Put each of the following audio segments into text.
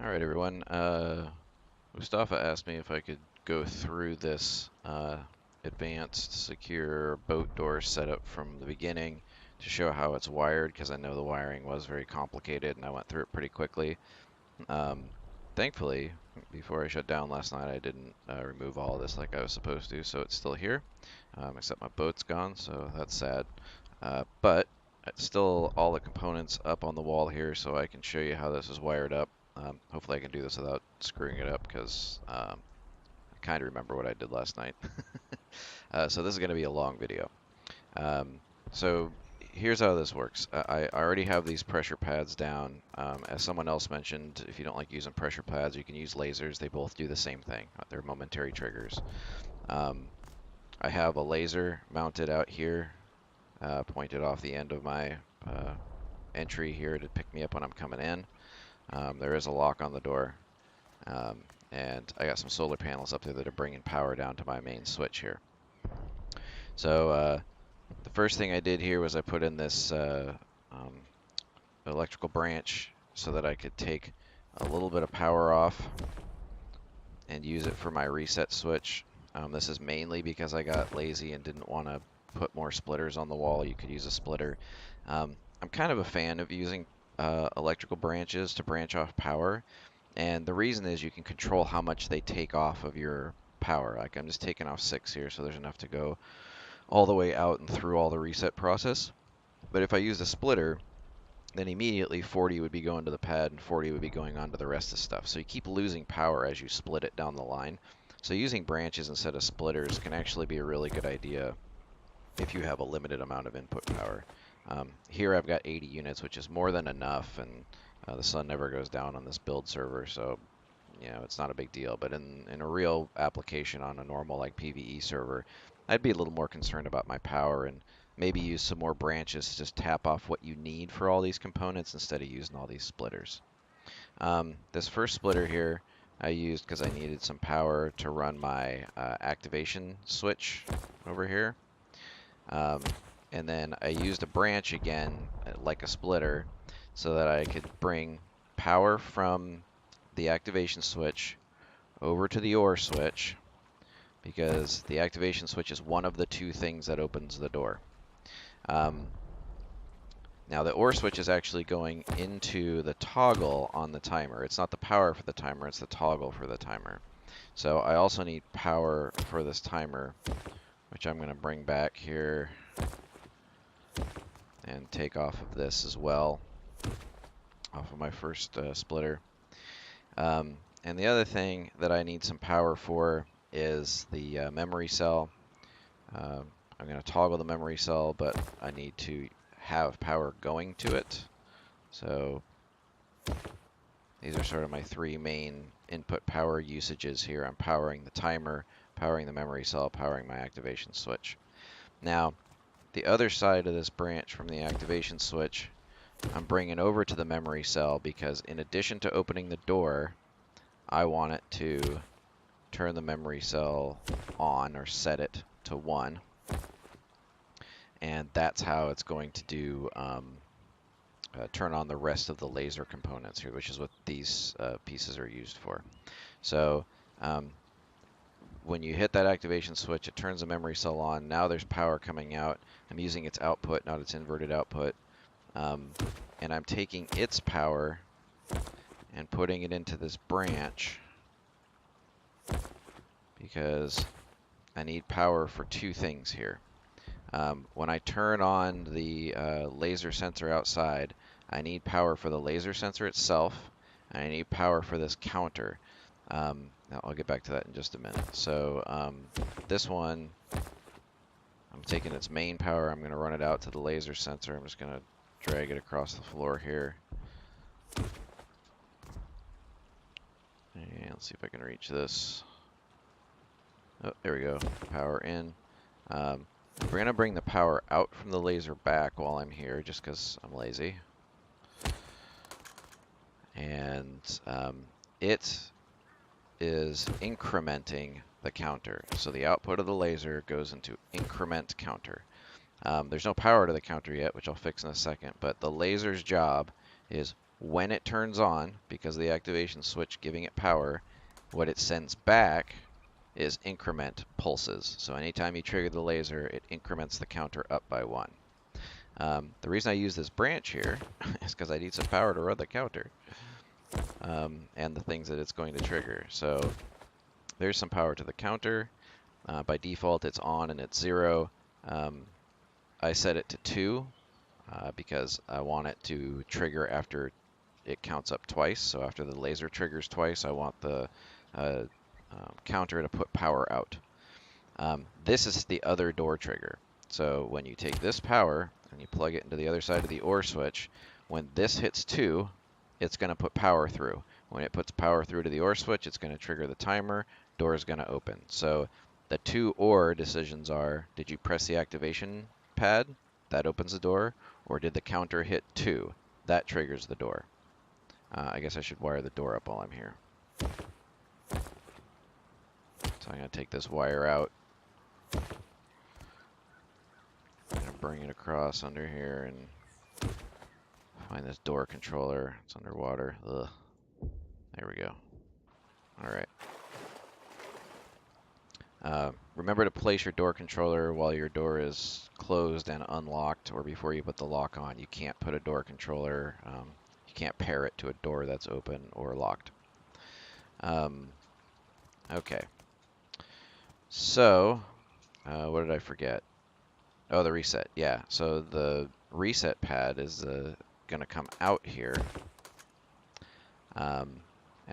Alright everyone, Mustafa asked me if I could go through this advanced secure boat door setup from the beginning to show how it's wired, because I know the wiring was very complicated and I went through it pretty quickly. Um, Thankfully, before I shut down last night, I didn't remove all of this like I was supposed to, so it's still here, except my boat's gone, so that's sad. But it's still all the components up on the wall here, so I can show you how this is wired up. Hopefully I can do this without screwing it up, because I kind of remember what I did last night. So this is going to be a long video. Um, so here's how this works. I already have these pressure pads down. As someone else mentioned, if you don't like using pressure pads, you can use lasers. They both do the same thing. They're momentary triggers. Um, I have a laser mounted out here, pointed off the end of my entry here to pick me up when I'm coming in. There is a lock on the door, um, and I got some solar panels up there that are bringing power down to my main switch here. So the first thing I did here was I put in this um, electrical branch so that I could take a little bit of power off and use it for my reset switch. This is mainly because I got lazy and didn't want to put more splitters on the wall. You could use a splitter. I'm kind of a fan of using electrical branches to branch off power, and the reason is you can control how much they take off of your power. Like I'm just taking off 6 here, so there's enough to go all the way out and through all the reset process. But if I used a splitter, then immediately 40 would be going to the pad and 40 would be going on to the rest of the stuff. So you keep losing power as you split it down the line. So using branches instead of splitters can actually be a really good idea if you have a limited amount of input power. Here I've got 80 units, which is more than enough, and the sun never goes down on this build server, so it's not a big deal. But in a real application on a normal like PvE server, I'd be a little more concerned about my power and maybe use some more branches to just tap off what you need for all these components instead of using all these splitters. This first splitter here I used because I needed some power to run my activation switch over here. And then I used a branch again, like a splitter, so that I could bring power from the activation switch over to the OR switch, because the activation switch is one of the two things that opens the door. Now the OR switch is actually going into the toggle on the timer. It's not the power for the timer, it's the toggle for the timer. So I also need power for this timer, which I'm going to bring back here and take off of this as well, off of my first splitter. And the other thing that I need some power for is the memory cell. I'm going to toggle the memory cell, but I need to have power going to it. So these are sort of my three main input power usages here. I'm powering the timer, powering the memory cell, powering my activation switch. Now, the other side of this branch from the activation switch, I'm bringing over to the memory cell because in addition to opening the door, I want it to turn the memory cell on or set it to 1. And that's how it's going to do turn on the rest of the laser components here, which is what these pieces are used for. So when you hit that activation switch, it turns the memory cell on. Now there's power coming out. I'm using its output, not its inverted output. And I'm taking its power and putting it into this branch because I need power for two things here. When I turn on the laser sensor outside, I need power for the laser sensor itself, and I need power for this counter. Now I'll get back to that in just a minute. So this one, I'm taking its main power, I'm going to run it out to the laser sensor. I'm just going to drag it across the floor here. And let's see if I can reach this. Oh, there we go. Power in. We're going to bring the power out from the laser back while I'm here, just because I'm lazy. And it is incrementing the counter. So the output of the laser goes into increment counter. There's no power to the counter yet, which I'll fix in a second, but the laser's job is when it turns on, because of the activation switch giving it power, what it sends back is increment pulses. So anytime you trigger the laser, it increments the counter up by 1. The reason I use this branch here is because I need some power to run the counter and the things that it's going to trigger. So there's some power to the counter. By default, it's on and it's 0. I set it to 2 because I want it to trigger after it counts up twice. So after the laser triggers twice, I want the counter to put power out. This is the other door trigger. So when you take this power and you plug it into the other side of the OR switch, when this hits 2, it's going to put power through. When it puts power through to the OR switch, it's going to trigger the timer. Door is going to open. So the 2 OR decisions are, did you press the activation pad? That opens the door. Or did the counter hit 2? That triggers the door. I guess I should wire the door up while I'm here. So I'm going to take this wire out. I'm going to bring it across under here and find this door controller. It's underwater. Ugh. There we go. All right. Remember to place your door controller while your door is closed and unlocked, or before you put the lock on. You can't put a door controller, you can't pair it to a door that's open or locked. Okay. So, what did I forget? Oh, the reset. Yeah, so the reset pad is going to come out here. And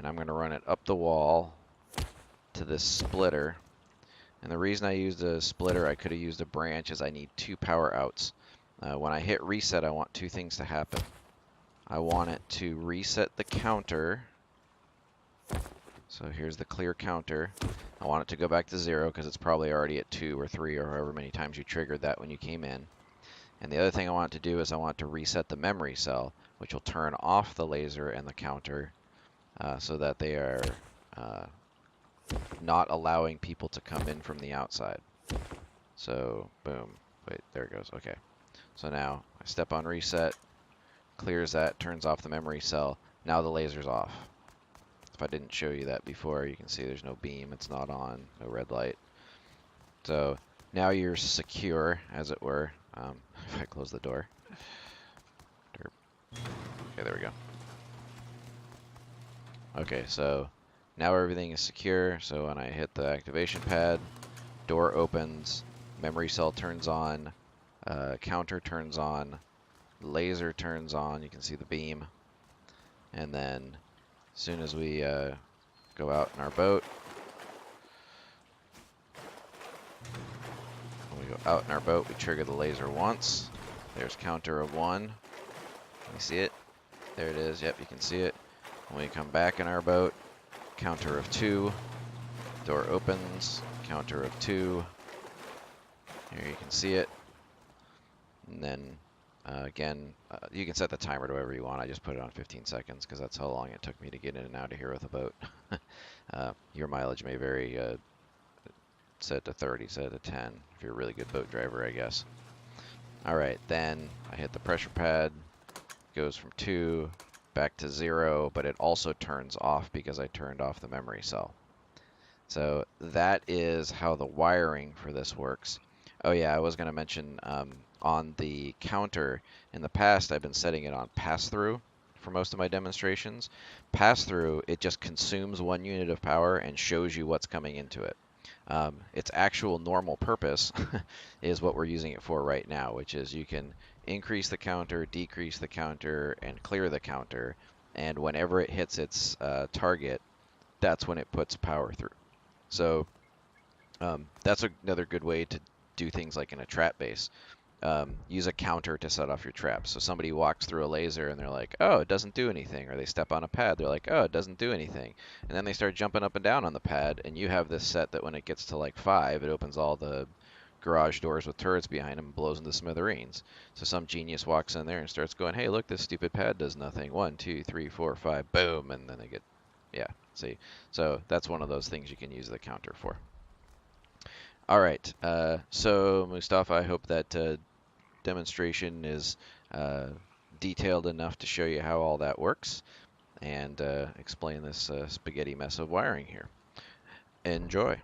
I'm going to run it up the wall to this splitter. And the reason I used a splitter, I could have used a branch, is I need 2 power outs. When I hit reset, I want 2 things to happen. I want it to reset the counter. So here's the clear counter. I want it to go back to 0 because it's probably already at 2 or 3 or however many times you triggered that when you came in. And the other thing I want it to do is I want it to reset the memory cell, which will turn off the laser and the counter so that they are not allowing people to come in from the outside. So, boom. Wait, there it goes. Okay. So now I step on reset, clears that, turns off the memory cell. Now the laser's off. If I didn't show you that before, you can see there's no beam, it's not on, no red light. So now you're secure, as it were. If I close the door. Derp. Okay, there we go. Okay, so now everything is secure. So when I hit the activation pad, door opens, memory cell turns on, counter turns on, laser turns on, you can see the beam. And then as soon as we go out in our boat, when we go out in our boat, we trigger the laser once. There's counter of 1. Can you see it? There it is. Yep, you can see it. When we come back in our boat, counter of 2. Door opens, counter of 2. Here you can see it. And then again, you can set the timer to whatever you want. I just put it on 15 seconds because that's how long it took me to get in and out of here with a boat. Your mileage may vary. Set it to 30, set it to 10 if you're a really good boat driver, I guess. All right, then I hit the pressure pad. Goes from 2 back to 0, but it also turns off because I turned off the memory cell. So that is how the wiring for this works. Oh yeah, I was going to mention on the counter, in the past I've been setting it on pass-through for most of my demonstrations. Pass-through, it just consumes 1 unit of power and shows you what's coming into it. Its actual normal purpose is what we're using it for right now, which is you can increase the counter, decrease the counter, and clear the counter. And whenever it hits its target, that's when it puts power through. So that's another good way to do things like in a trap base. Use a counter to set off your traps. So somebody walks through a laser and they're like, oh, it doesn't do anything. Or they step on a pad, they're like, oh, it doesn't do anything. And then they start jumping up and down on the pad, and you have this set that when it gets to like 5, it opens all the garage doors with turrets behind them and blows into smithereens. So some genius walks in there and starts going, hey, look, this stupid pad does nothing. 1, 2, 3, 4, 5, boom. And then they get, yeah, see. So that's one of those things you can use the counter for. All right, so Mustafa, I hope that demonstration is detailed enough to show you how all that works and explain this spaghetti mess of wiring here. Enjoy.